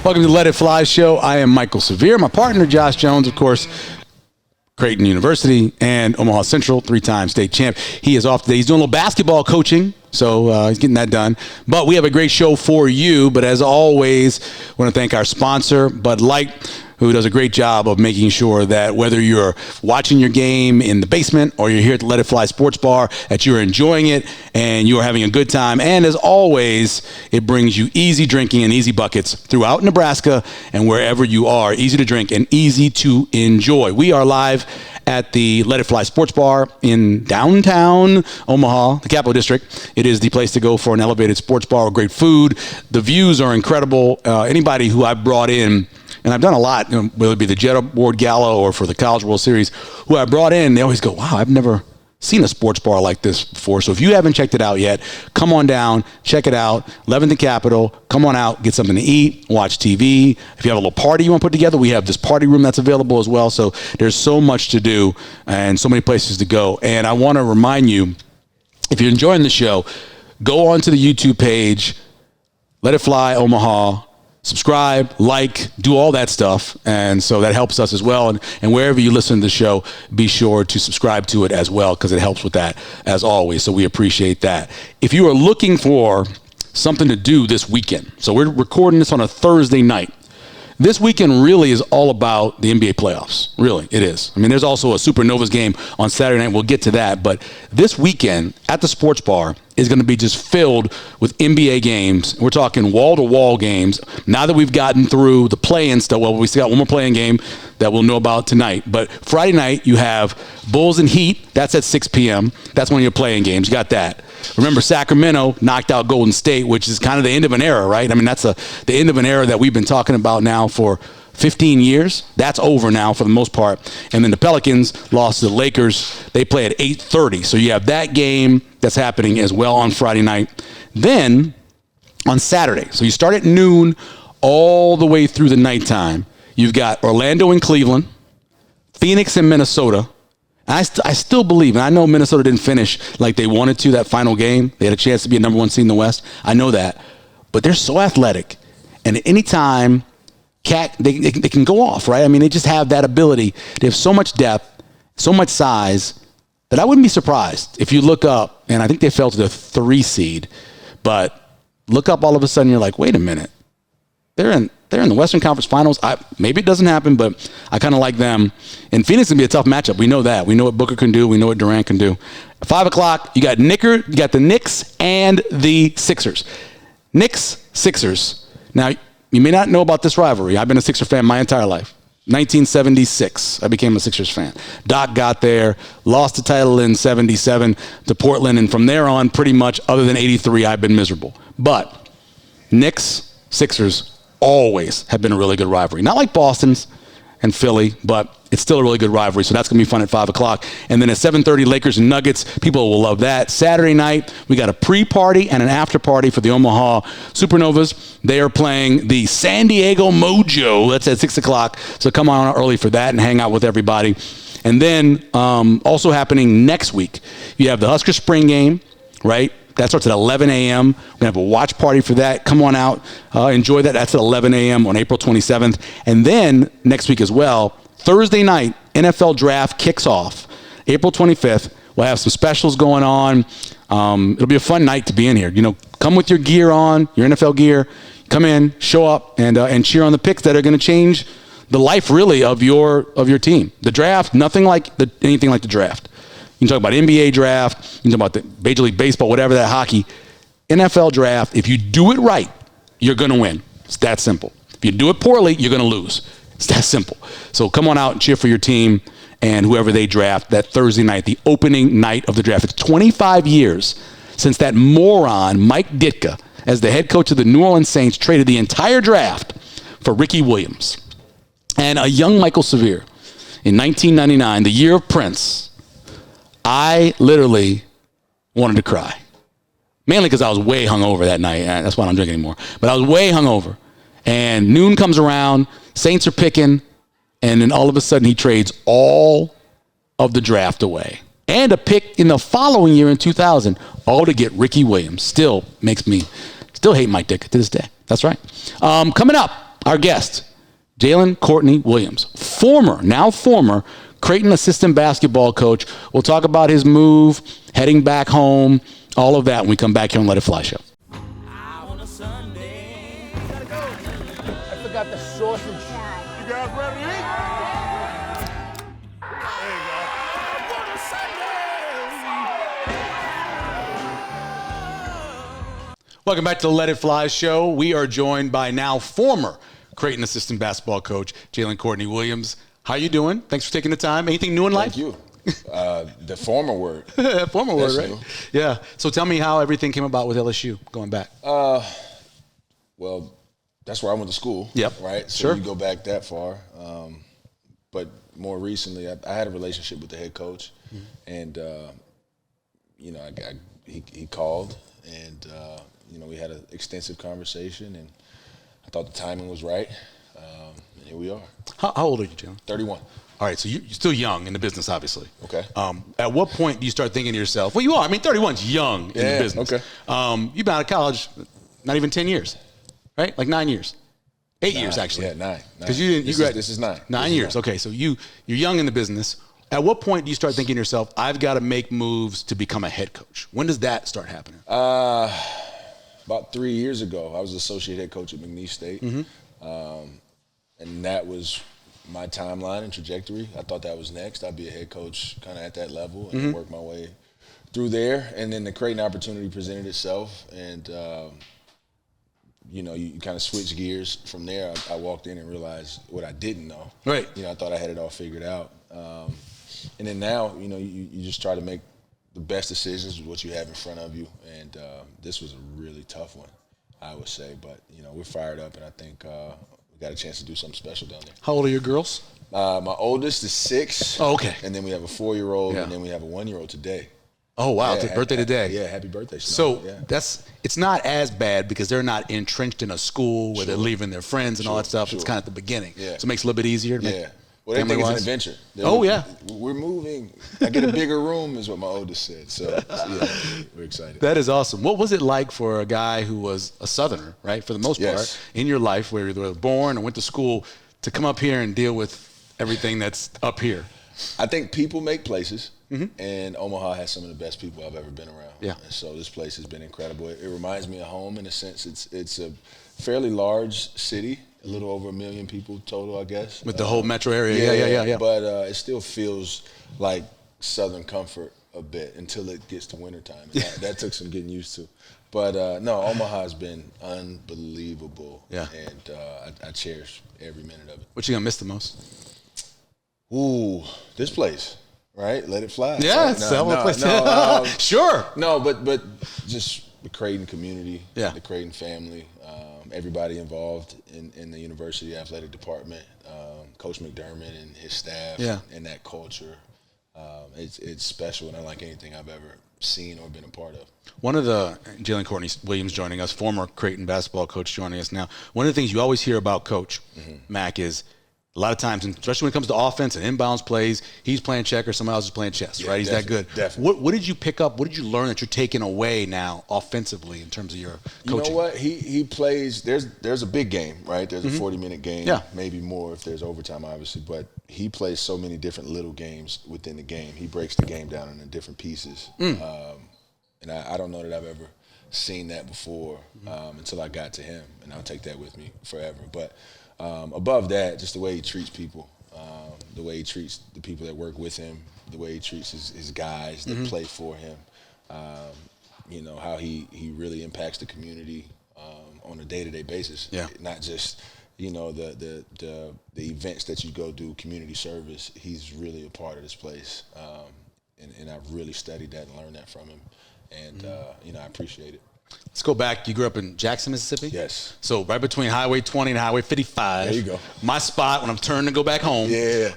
Welcome to the Let It Fly show. I am Michael Severe. My partner, Josh Jones, of course, Creighton University and Omaha Central, 3-time state champ. He is off today. He's doing a little basketball coaching, so he's getting that done. But we have a great show for you. But as always, I want to thank our sponsor, Bud Light, who does a great job of making sure that whether you're watching your game in the basement or you're here at the Let It Fly Sports Bar, that you're enjoying it and you are having a good time. And as always, it brings you easy drinking and easy buckets throughout Nebraska and wherever you are. Easy to drink and easy to enjoy. We are live at the Let It Fly Sports Bar in downtown Omaha, the Capital District. It is the place to go for an elevated sports bar with great food. The views are incredible. Anybody who I've brought in, and I've done a lot, whether it be the Jet Award Gala or for the College World Series, who I brought in, they always go, wow, I've never seen a sports bar like this before. So if you haven't checked it out yet, come on down, check it out. 11th and Capitol, come on out, get something to eat, watch TV. If you have a little party you want to put together, we have this party room that's available as well. So there's so much to do and so many places to go. And I want to remind you, if you're enjoying the show, go onto the YouTube page, Let It Fly Omaha. Subscribe, like, do all that stuff. And so that helps us as well. And wherever you listen to the show, be sure to subscribe to it as well, because it helps with that as always. So we appreciate that. If you are looking for something to do this weekend, so we're recording this on a Thursday night. This weekend really is all about the NBA playoffs. Really, it is. I mean, there's also a Supernovas game on Saturday night. We'll get to that. But this weekend at the sports bar is going to be just filled with NBA games. We're talking wall-to-wall games. Now that we've gotten through the play-in stuff, well, we still got one more play-in game that we'll know about tonight. But Friday night, you have Bulls and Heat. That's at 6 p.m. That's one of your play-in games. You got that. Remember, Sacramento knocked out Golden State, which is kind of the end of an era, right? I mean, that's the end of an era that we've been talking about now for 15 years. That's over now for the most part. And then the Pelicans lost to the Lakers. They play at 8:30. So you have that game that's happening as well on Friday night. Then on Saturday, so you start at noon all the way through the nighttime. You've got Orlando and Cleveland, Phoenix and Minnesota. I still believe, and I know Minnesota didn't finish like they wanted to that final game. They had a chance to be a number one seed in the West. I know that. But they're so athletic. And at any time, they can go off, right? I mean, they just have that ability. They have so much depth, so much size, that I wouldn't be surprised if you look up, and I think they fell to the 3 seed, but look up all of a sudden, you're like, wait a minute. They're in the Western Conference Finals. Maybe it doesn't happen, but I kind of like them. And Phoenix is going to be a tough matchup. We know that. We know what Booker can do. We know what Durant can do. At 5 o'clock, you got the Knicks and the Sixers. Knicks, Sixers. Now, you may not know about this rivalry. I've been a Sixer fan my entire life. 1976, I became a Sixers fan. Doc got there, lost the title in 77 to Portland, and from there on, pretty much, other than 83, I've been miserable. But Knicks, Sixers, always have been a really good rivalry. Not like Boston's and Philly, but it's still a really good rivalry, so that's going to be fun at 5 o'clock. And then at 7:30, Lakers and Nuggets. People will love that. Saturday night, we got a pre-party and an after-party for the Omaha Supernovas. They are playing the San Diego Mojo. That's at 6 o'clock, so come on early for that and hang out with everybody. And then also happening next week, you have the Husker Spring Game, right? That starts at 11 a.m. We're going to have a watch party for that. Come on out. Enjoy that. That's at 11 a.m. on April 27th. And then next week as well, Thursday night, NFL Draft kicks off. April 25th. We'll have some specials going on. It'll be a fun night to be in here. You know, come with your gear on, your NFL gear. Come in, show up, and cheer on the picks that are going to change the life, really, of your team. The draft, anything like the draft. You can talk about NBA draft, you can talk about the Major League Baseball, whatever, that hockey. NFL draft, if you do it right, you're going to win. It's that simple. If you do it poorly, you're going to lose. It's that simple. So come on out and cheer for your team and whoever they draft that Thursday night, the opening night of the draft. It's 25 years since that moron, Mike Ditka, as the head coach of the New Orleans Saints, traded the entire draft for Ricky Williams. And a young Michael Severe in 1999, the year of Prince, I literally wanted to cry. Mainly because I was way hungover that night. That's why I don't drink anymore. But I was way hungover. And noon comes around, Saints are picking, and then all of a sudden he trades all of the draft away. And a pick in the following year in 2000, all to get Ricky Williams. Still makes me hate Mike Dick to this day. That's right. Coming up, Our guest, Jalen Courtney-Williams, now former Creighton assistant basketball coach. We'll talk about his move, heading back home, all of that when we come back here on Let It Fly Show. On a Sunday. Gotta go. I forgot the sausage. You guys ready to eat? There you go. On a Sunday. Welcome back to the Let It Fly Show. We are joined by now former Creighton assistant basketball coach, Jalen Courtney-Williams. How you doing? Thanks for taking the time. Anything new in life? Thank you. The former word. Former word, right? New. Yeah. So tell me how everything came about with LSU going back. Well, that's where I went to school. Yep. Right? So Sure. you go back that far. But more recently, I had a relationship with the head coach. And, he called and, we had an extensive conversation. And I thought the timing was right. And here we are. How old are you, Jalen? 31. All right, so you're still young in the business, obviously. Okay. At what point do you start thinking to yourself, well, you are. I mean, 31's young in the business. Okay. You've been out of college not even 10 years, right? Like 9 years. 8 years, actually. Yeah, 9. Because you didn't. This is 9. 9 years. Okay, so you're young in the business. At what point do you start thinking to yourself, I've got to make moves to become a head coach? When does that start happening? About 3 years ago, I was associate head coach at McNeese State. And that was my timeline and trajectory. I thought that was next. I'd be a head coach kind of at that level and work my way through there. And then the Creighton opportunity presented itself. And, you kind of switch gears from there. I walked in and realized what I didn't know. Right. I thought I had it all figured out. And then now, you just try to make the best decisions with what you have in front of you. And this was a really tough one, I would say. But, we're fired up, and I think we got a chance to do something special down there. How old are your girls? My oldest is 6. Oh, okay. And then we have a 4-year-old, Yeah. and then we have a 1-year-old today. Oh, wow. Yeah, Birthday today. Yeah, happy birthday. So yeah. it's not as bad because they're not entrenched in a school where they're leaving their friends and all that stuff. It's kind of at the beginning. Yeah. So it makes it a little bit easier to make Well, they think it's an family-wise. adventure. Oh, yeah. We're moving. I get a bigger room is what my oldest said. So, we're excited. That is awesome. What was it like for a guy who was a Southerner, right, for the most part, in your life where you were born and went to school to come up here and deal with everything that's up here? I think people make places, and Omaha has some of the best people I've ever been around. Yeah. And so this place has been incredible. It reminds me of home in a sense. It's a fairly large city, a little over 1 million people total, I guess. With the whole metro area. Yeah. But it still feels like Southern comfort a bit until it gets to wintertime. And that took some getting used to. But, no, Omaha has been unbelievable. Yeah. And I cherish every minute of it. What you going to miss the most? Ooh, this place, right? Let it fly. Yeah, right? it's the whole place. Sure. No, but just the Creighton community, Yeah. the Creighton family, everybody involved in the university athletic department, Coach McDermott and his staff, Yeah. and that culture. It's special and unlike anything I've ever seen or been a part of. One of the Jalen Courtney-Williams joining us, former Creighton basketball coach joining us now. One of the things you always hear about Coach Mack is a lot of times, especially when it comes to offense and inbounds plays, he's playing checkers, someone else is playing chess, right? He's that good. Definitely. What did you pick up? What did you learn that you're taking away now offensively in terms of your coaching? You know what? He plays. There's a big game, right? There's a 40-minute game, Yeah. maybe more if there's overtime, obviously. But he plays so many different little games within the game. He breaks the game down into different pieces, and I don't know that I've ever seen that before until I got to him, and I'll take that with me forever. But above that, just the way he treats people, the way he treats the people that work with him, the way he treats his guys that play for him, how he really impacts the community on a day-to-day basis. Yeah. Not just, the events that you go do, community service. He's really a part of this place. And I've really studied that and learned that from him. And, I appreciate it. Let's go back. You grew up in Jackson, Mississippi? Yes. So right between Highway 20 and Highway 55. There you go. My spot when I'm turning to go back home. Yeah.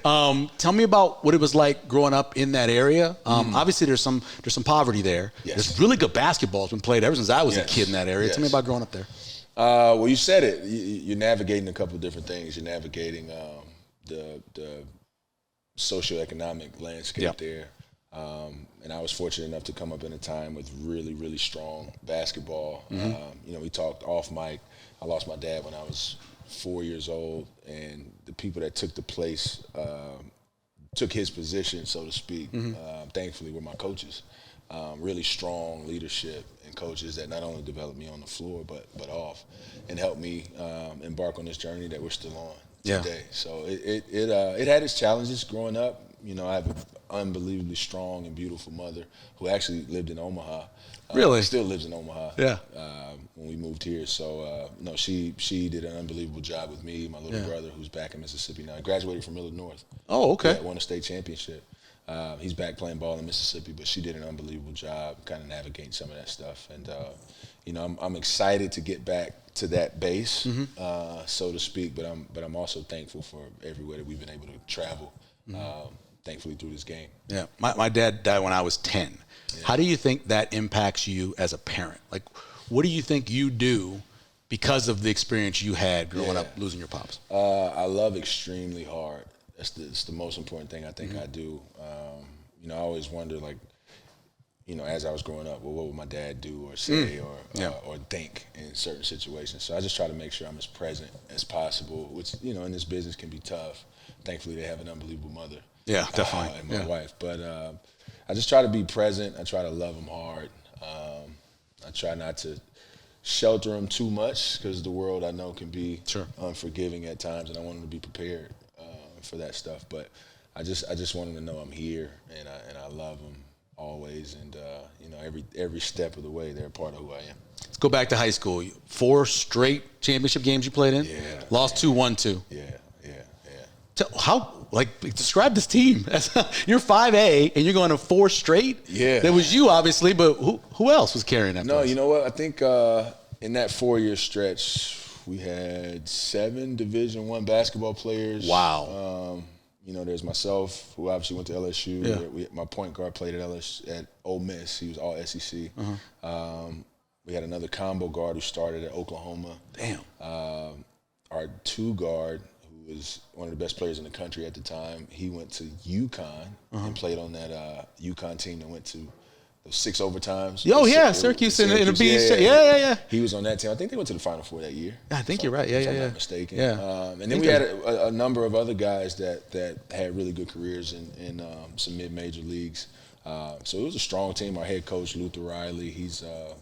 Tell me about what it was like growing up in that area. Obviously, there's some poverty there. Yes. There's really good basketball that's been played ever since I was a kid in that area. Yes. Tell me about growing up there. Well, you said it. You're navigating a couple of different things. You're navigating the socioeconomic landscape there. And I was fortunate enough to come up in a time with really, really strong basketball. We talked off mic. I lost my dad when I was 4 years old, and the people that took the place, took his position, so to speak, thankfully were my coaches. Really strong leadership and coaches that not only developed me on the floor but off, and helped me embark on this journey that we're still on today. So it had its challenges growing up. I have an unbelievably strong and beautiful mother who actually lived in Omaha. Really? Still lives in Omaha. Yeah. When we moved here. So, she did an unbelievable job with me, my little brother who's back in Mississippi now. He graduated from Millard North. Oh, okay. Yeah, won a state championship. He's back playing ball in Mississippi, but she did an unbelievable job kind of navigating some of that stuff. And, I'm excited to get back to that base, so to speak, but I'm also thankful for everywhere that we've been able to travel, thankfully through this game. Yeah. My dad died when I was 10. Yeah. How do you think that impacts you as a parent? Like, what do you think you do because of the experience you had growing up losing your pops? I love extremely hard. It's the most important thing I think I do. I always wonder, like, as I was growing up, well, what would my dad do or say or think in certain situations? So I just try to make sure I'm as present as possible, which, in this business can be tough. Thankfully, they have an unbelievable mother. Yeah, definitely. And my wife. But I just try to be present. I try to love them hard. I try not to shelter them too much because the world, I know, can be unforgiving at times, and I want them to be prepared for that stuff. But I just want them to know I'm here, and I love them always, and every step of the way they're a part of who I am. Let's go back to high school. 4 straight championship games you played in. Yeah. Lost 2, won 2. Yeah. Describe this team. You're 5A and you're going to 4 straight. Yeah. There was you, obviously, but who else was carrying that? No, place? you know what? I think in that 4-year stretch, we had 7 Division I basketball players. Wow. There's myself, who obviously went to LSU. Yeah. My point guard played at Ole Miss. He was all SEC. We had another combo guard who started at Oklahoma. Damn. Our 2 guard, who was one of the best players in the country at the time, he went to UConn and played on that UConn team that went to those 6 overtimes. Oh, yeah, Syracuse in the beach. Yeah. He was on that team. I think they went to the Final Four that year. I think you're right. If I'm not mistaken. Yeah. And then we had a number of other guys that had really good careers in some mid-major leagues. So it was a strong team. Our head coach, Luther Riley, he's a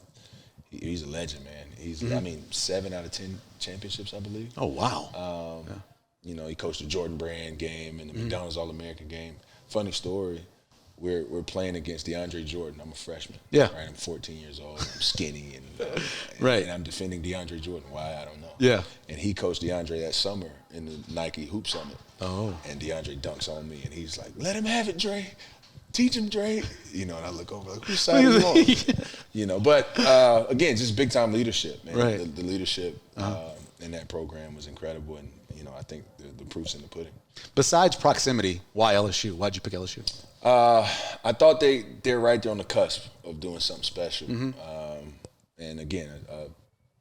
legend, man. He's 7 out of 10 championships, I believe. Oh, wow. He coached the Jordan Brand game and the McDonald's All-American game. Funny story, we're playing against DeAndre Jordan. I'm a freshman. Yeah. Right, I'm 14 years old. I'm skinny and right. And I'm defending DeAndre Jordan. Why, I don't know. Yeah. And he coached DeAndre that summer in the Nike Hoop Summit. Oh. And DeAndre dunks on me, and he's like, "Let him have it, Dre. Teach him, Dre." And I look over like, whose side are you on? But again, just big time leadership, man. Right. The leadership in that program was incredible, and I think the proof's in the pudding. Besides proximity, why LSU? Why'd you pick LSU? I thought they're right there on the cusp of doing something special. And again,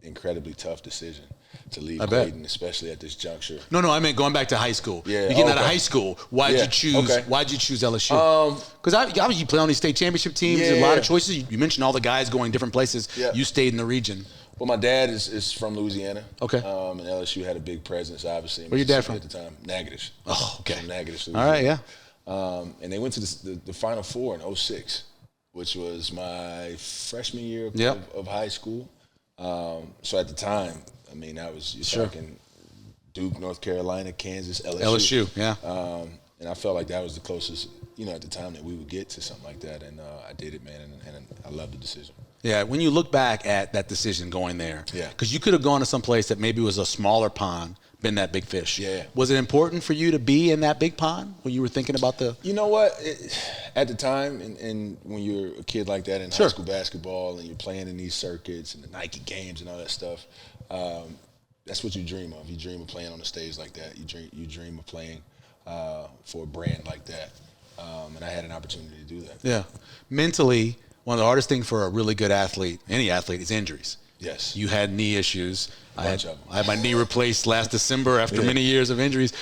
incredibly tough decision to leave Creighton, especially at this juncture. No, I meant going back to high school. Yeah, you getting out of high school. Why'd you choose LSU? Because obviously you play on these state championship teams. There's a lot of choices. You mentioned all the guys going different places. Yeah. You stayed in the region. Well, my dad is from Louisiana. Okay. And LSU had a big presence, obviously. Where's your dad from? At the time, Natchitoches. Oh, okay. From Natchitoches, Louisiana. All right, yeah. And they went to the Final Four in 2006, which was my freshman year of high school. So at the time, I was talking Duke, North Carolina, Kansas, LSU. Yeah. And I felt like that was the closest, at the time that we would get to something like that. And I did it, man, and I love the decision. Yeah, when you look back at that decision going there, because you could have gone to some place that maybe was a smaller pond, been that big fish. Yeah. Was it important for you to be in that big pond when you were thinking about the? You know what? At the time, and when you're a kid like that in high school basketball and you're playing in these circuits and the Nike games and all that stuff, that's what you dream of. You dream of playing on a stage like that. You dream of playing for a brand like that. And I had an opportunity to do that. Yeah. Mentally, one of the hardest things for a really good athlete, any athlete, is injuries. Yes. You had knee issues. I had my knee replaced last December after many years of injuries.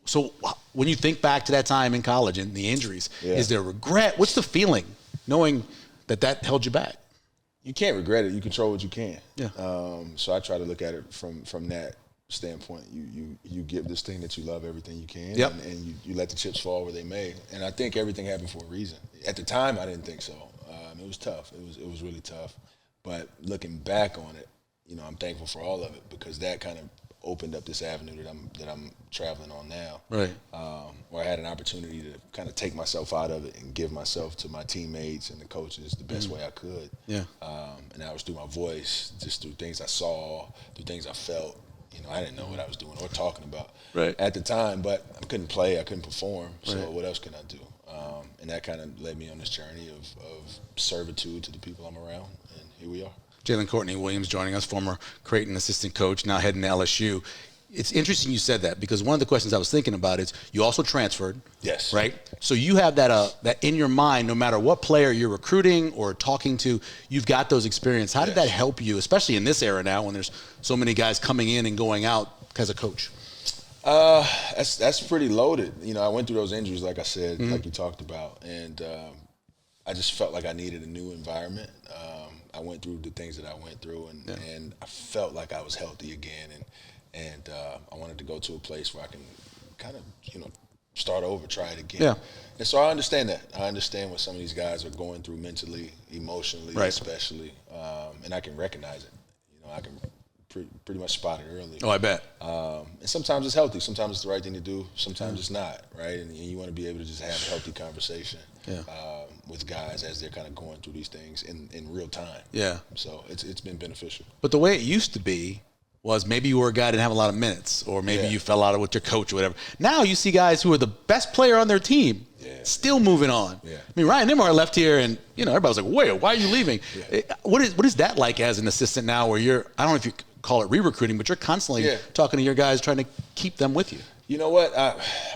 So when you think back to that time in college and the injuries, Yeah. is there regret? What's the feeling knowing that held you back? You can't regret it. You control what you can. Yeah. So I try to look at it from that standpoint. You give this thing that you love everything you can, Yep. and you let the chips fall where they may. And I think everything happened for a reason. At the time, I didn't think so. It was tough. It was really tough. But looking back on it, I'm thankful for all of it, because that kind of opened up this avenue that I'm traveling on now. Right. Where I had an opportunity to kind of take myself out of it and give myself to my teammates and the coaches the best way I could. Yeah. And that was through my voice, just through things I saw, through things I felt. I didn't know what I was doing or talking about at the time, but I couldn't play, I couldn't perform. So what else can I do? And that kind of led me on this journey of servitude to the people I'm around, and here we are. Jalen Courtney-Williams joining us, former Creighton assistant coach, now heading to LSU. It's interesting you said that, because one of the questions I was thinking about is you also transferred. Yes. Right? So you have that in your mind, no matter what player you're recruiting or talking to, you've got those experiences. How did that help you, especially in this era now when there's so many guys coming in and going out as a coach? That's pretty loaded. I went through those injuries, like I said, like you talked about, and I just felt like I needed a new environment. I went through the things that I went through, and I felt like I was healthy again, and I wanted to go to a place where I can kind of, start over, try it again. Yeah. And so I understand that. I understand what some of these guys are going through mentally, emotionally, especially, and I can recognize it. I can pretty much spot it early. Oh, I bet. And sometimes it's healthy. Sometimes it's the right thing to do. Sometimes it's not, right? And you want to be able to just have a healthy conversation with guys as they're kind of going through these things in real time. Yeah. So it's been beneficial. But the way it used to be was maybe you were a guy that didn't have a lot of minutes, or maybe you fell out with your coach or whatever. Now you see guys who are the best player on their team still moving on. Yeah. I mean, Ryan Nimar left here, and everybody's like, "Wait, why are you leaving?" Yeah. What is that like as an assistant now, where you're, I don't know if you call it re-recruiting, but you're constantly talking to your guys, trying to keep them with you? You know what?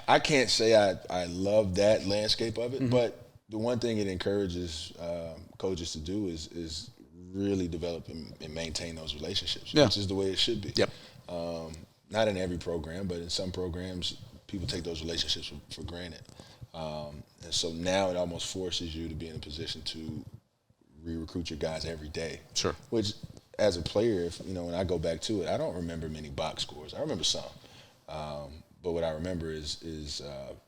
I can't say I love that landscape of it, but the one thing it encourages coaches to do is really develop and maintain those relationships, which is the way it should be. Yep. Not in every program, but in some programs, people take those relationships for granted. And so now it almost forces you to be in a position to re-recruit your guys every day. Sure. Which, as a player, when I go back to it, I don't remember many box scores. I remember some. But what I remember is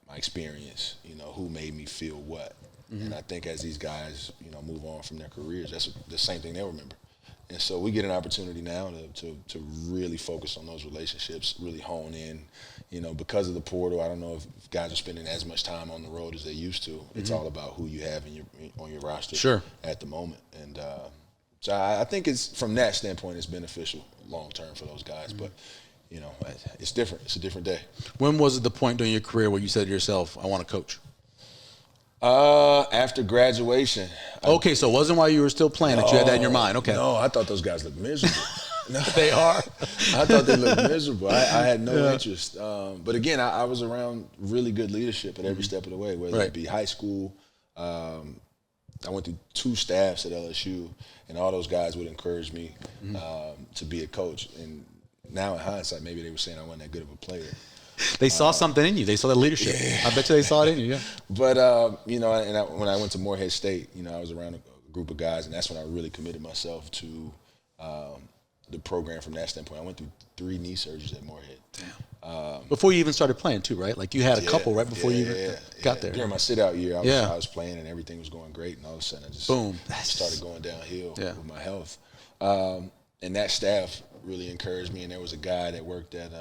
my experience, who made me feel what. And I think as these guys, move on from their careers, that's the same thing they'll remember. And so we get an opportunity now to really focus on those relationships, really hone in. Because of the portal, I don't know if guys are spending as much time on the road as they used to. It's all about who you have on your roster at the moment. And so I think it's, from that standpoint, it's beneficial long term for those guys. But it's different. It's a different day. When was it the point during your career where you said to yourself, "I want to coach"? After graduation. Okay, so it wasn't while you were still playing that you had that in your mind. Okay. No, I thought those guys looked miserable. No, They are. I thought they looked miserable. I had no interest. But again, I was around really good leadership at every step of the way, whether it be high school. I went through 2 staffs at LSU, and all those guys would encourage me to be a coach. And now in hindsight, maybe they were saying I wasn't that good of a player. They saw something in you. They saw that leadership. I bet you they saw it in you, But, when I went to Morehead State, I was around a group of guys, and that's when I really committed myself to the program from that standpoint. I went through 3 knee surgeries at Morehead. Damn. Before you even started playing, too, right? Like you had a couple right before you got there. During my sit-out year, I was playing, and everything was going great, and all of a sudden I just started going downhill with my health. And that staff really encouraged me, and there was a guy that worked at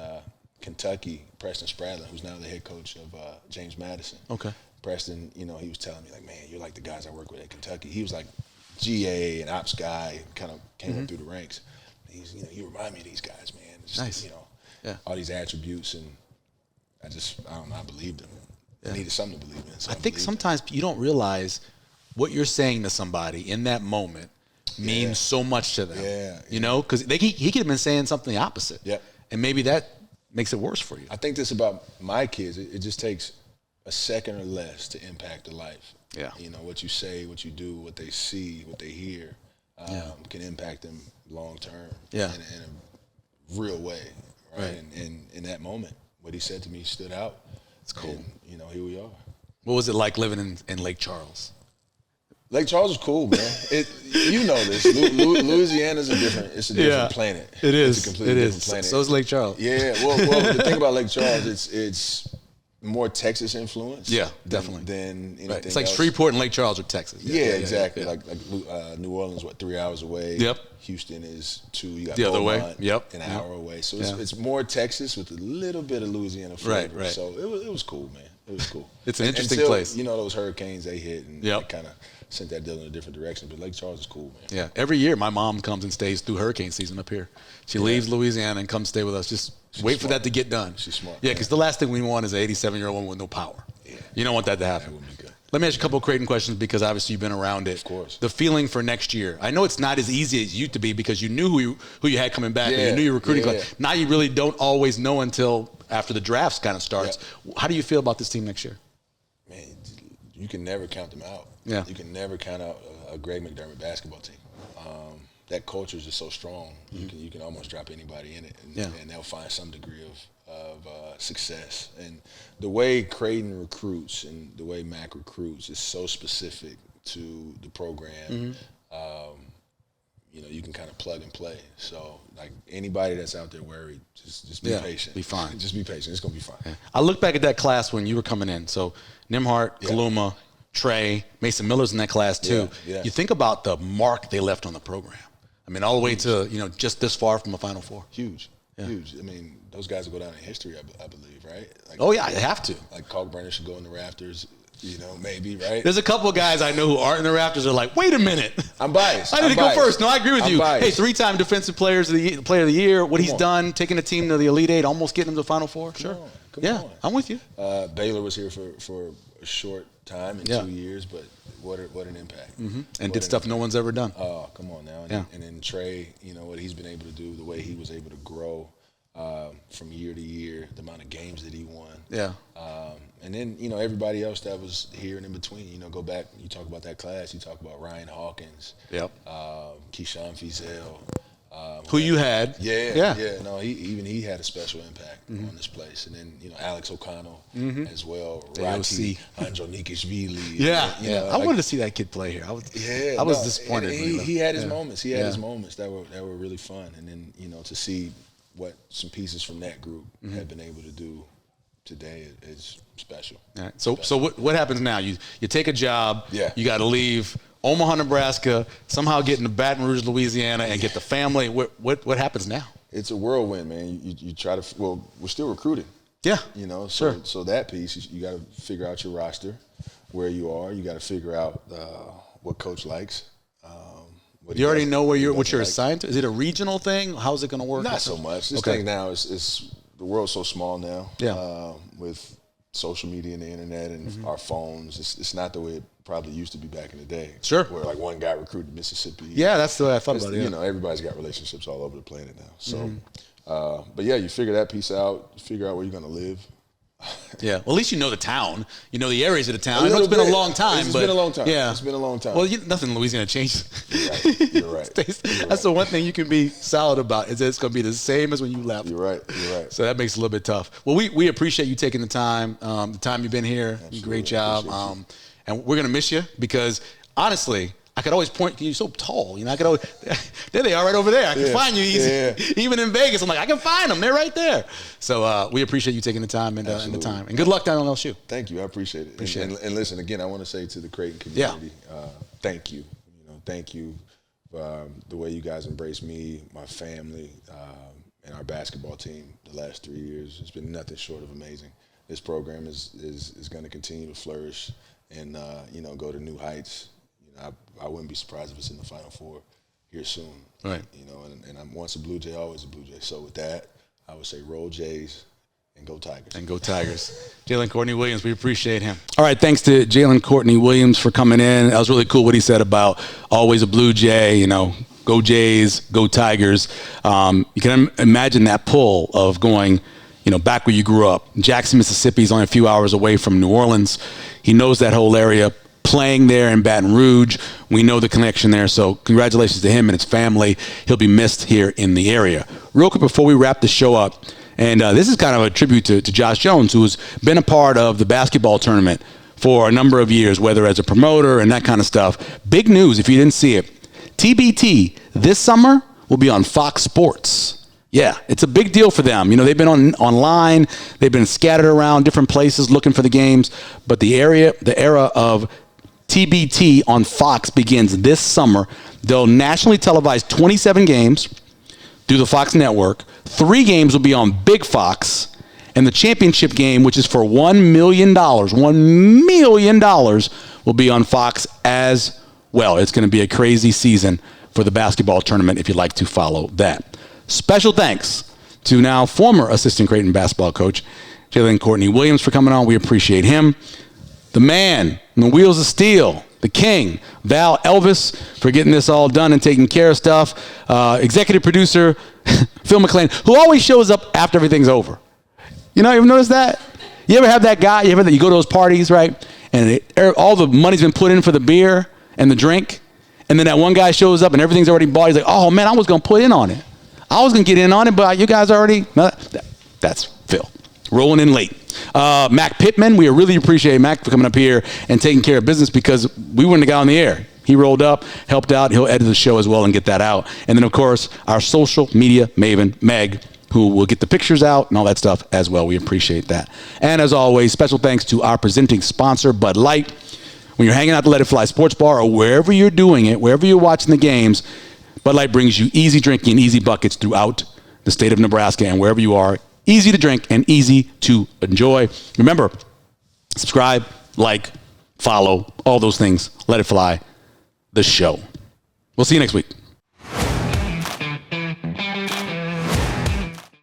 Kentucky, Preston Spradlin, who's now the head coach of James Madison. Okay. Preston, he was telling me, like, man, you're like the guys I work with at Kentucky. He was like GA and ops guy, kind of came up through the ranks. He's, you remind me of these guys, man. Just, nice. All these attributes, and I don't know, I believed him. I needed something to believe in. So I think sometimes you don't realize what you're saying to somebody in that moment means so much to them. Because he could have been saying something opposite. Yeah. And maybe that makes it worse for you. I think this about my kids. It just takes a second or less to impact a life. Yeah. What you say, what you do, what they see, what they hear can impact them long term in a real way. Right. And in that moment, what he said to me stood out. It's cool. And, here we are. What was it like living in Lake Charles? Lake Charles is cool, man. You know this. Louisiana's a different planet. It is. It's a completely different planet. So is Lake Charles. Yeah. Well, the thing about Lake Charles, it's more Texas influence. Yeah, definitely. Than anything Right. It's like else. Shreveport and Lake Charles are Texas. Yeah, exactly. Yeah. Like New Orleans, 3 hours away. Yep. Houston is 2. You got the other way. Beaumont, Yep. an hour away. So it's more Texas with a little bit of Louisiana flavor. Right. So it was cool, man. It was cool. It's an interesting until, place. Those hurricanes they hit and Yep. they kind of sent that deal in a different direction. But Lake Charles is cool, man. Yeah. Every year my mom comes and stays through hurricane season up here. She leaves Louisiana and comes stay with us. Just wait for that to get done. She's smart. Yeah, because the last thing we want is an 87-year-old woman with no power. Yeah. You don't want that to happen. That would be good. Let me ask you a couple of Creighton questions because obviously you've been around it. Of course. The feeling for next year. I know it's not as easy as it used to be because you knew who you had coming back and you knew your recruiting class. Now you really don't always know until after the drafts kind of starts. Yeah. How do you feel about this team next year? Man, you can never count them out. Yeah. You can never count out a Greg McDermott basketball team. That culture is just so strong. You can almost drop anybody in it, and they'll find some degree of success. And the way Creighton recruits and the way Mac recruits is so specific to the program. You can kind of plug and play. So, like anybody that's out there worried, just be patient. Be fine. Just be patient. It's gonna be fine. Yeah. I look back at that class when you were coming in. So Nimhart, Kaluma, Trey, Mason Miller's in that class too. Yeah. You think about the mark they left on the program. I mean, all the way to just this far from a Final Four. Huge. I mean, those guys will go down in history, I believe, right? Like, oh yeah, they have to. Like Kalkbrenner should go in the rafters. Maybe, right? There's a couple of guys I know who aren't in the Raptors are like, wait a minute. I'm biased. I need to go first. No, I agree with you. Biased. Hey, 3-time defensive player of the year. What he's done, taking the team to the Elite Eight, almost getting them to the Final Four. Come on. I'm with you. Baylor was here for a short time in 2 years, but what an impact. And did stuff no one's ever done. Oh, come on now. And then Trey, what he's been able to do, the way he was able to grow from year to year, the amount of games that he won. Yeah. And then, everybody else that was here and in between, go back, you talk about that class, you talk about Ryan Hawkins, Keyshawn Fizel. Who you had. Yeah. No, he had a special impact on this place. And then, Alex O'Connell as well. Rati, Andronikishvili. I wanted to see that kid play here. I was disappointed. He had his moments. He had his moments that were really fun. And then, to see what some pieces from that group have been able to do today is special. All right. So what happens now? You take a job. Yeah. You got to leave Omaha, Nebraska, somehow get into Baton Rouge, Louisiana, and get the family. What happens now? It's a whirlwind, man. You try to. Well, we're still recruiting. Yeah. So that piece, you got to figure out your roster, where you are. You got to figure out what coach likes. You already know what you're assigned to? Is it a regional thing? How's it going to work? Not so much. This thing now is the world's so small now. Yeah. With social media and the internet and our phones, it's not the way it probably used to be back in the day. Sure. Where like one guy recruited Mississippi. Yeah, that's the way I thought about it. Everybody's got relationships all over the planet now. So, but yeah, you figure that piece out. You figure out where you're going to live. Yeah. Well, at least you know the town. You know the areas of the town. I know it's been a long time. It's been a long time. Yeah. It's been a long time. Well, nothing in Louisiana changes. You're right. That's the one thing you can be solid about is that it's going to be the same as when you left. You're right. So that makes it a little bit tough. Well, we appreciate you taking the time you've been here. Absolutely. Great job. And we're going to miss you because, honestly, I could always point to you so tall. I could always, there they are right over there. I can find you easy. Yeah. Even in Vegas, I'm like, I can find them. They're right there. So we appreciate you taking the time and the time. And good luck down on LSU. Thank you. I appreciate it. And listen, again, I want to say to the Creighton community, thank you. Thank you for the way you guys embrace me, my family, and our basketball team the last 3 years. It's been nothing short of amazing. This program is going to continue to flourish and, go to new heights. I wouldn't be surprised if it's in the Final Four here soon. Right. And I'm once a Blue Jay, always a Blue Jay. So with that, I would say roll Jays and go Tigers. Jalen Courtney-Williams, we appreciate him. All right, thanks to Jalen Courtney-Williams for coming in. That was really cool what he said about always a Blue Jay, go Jays, go Tigers. You can imagine that pull of going, back where you grew up. Jackson, Mississippi is only a few hours away from New Orleans. He knows that whole area. Playing there in Baton Rouge, we know the connection there, so congratulations to him and his family. He'll be missed here in the area. Real quick before we wrap the show up, And this is kind of a tribute to Josh Jones, who's been a part of the basketball tournament for a number of years, whether as a promoter and that kind of stuff. Big news, if you didn't see it. TBT this summer will be on Fox Sports. Yeah, it's a big deal for them. You know, they've been online, they've been scattered around different places looking for the games, but the era of TBT on Fox begins this summer. They'll nationally televise 27 games through the Fox network. 3 games will be on Big Fox, and the championship game, which is for $1 million, $1 million will be on Fox as well. It's going to be a crazy season for the basketball tournament if you'd like to follow that. Special thanks to now former assistant Creighton basketball coach, Jalen Courtney-Williams, for coming on. We appreciate him. The man on the wheels of steel, the king, Val Elvis, for getting this all done and taking care of stuff. Executive producer, Phil McClain, who always shows up after everything's over. You know, you ever notice that? You ever have that guy, you go to those parties, right? And all the money's been put in for the beer and the drink, and then that one guy shows up and everything's already bought. He's like, oh, man, I was going to put in on it. I was going to get in on it, but you guys already... No, that's Phil. Rolling in late. Mac Pittman, we really appreciate Mac for coming up here and taking care of business because we wouldn't have got on the air. He rolled up, helped out. He'll edit the show as well and get that out. And then, of course, our social media maven, Meg, who will get the pictures out and all that stuff as well. We appreciate that. And as always, special thanks to our presenting sponsor, Bud Light. When you're hanging out at the Let It Fly Sports Bar or wherever you're doing it, wherever you're watching the games, Bud Light brings you easy drinking and easy buckets throughout the state of Nebraska and wherever you are. Easy to drink and easy to enjoy. Remember, subscribe, like, follow, all those things. Let It Fly, the show. We'll see you next week.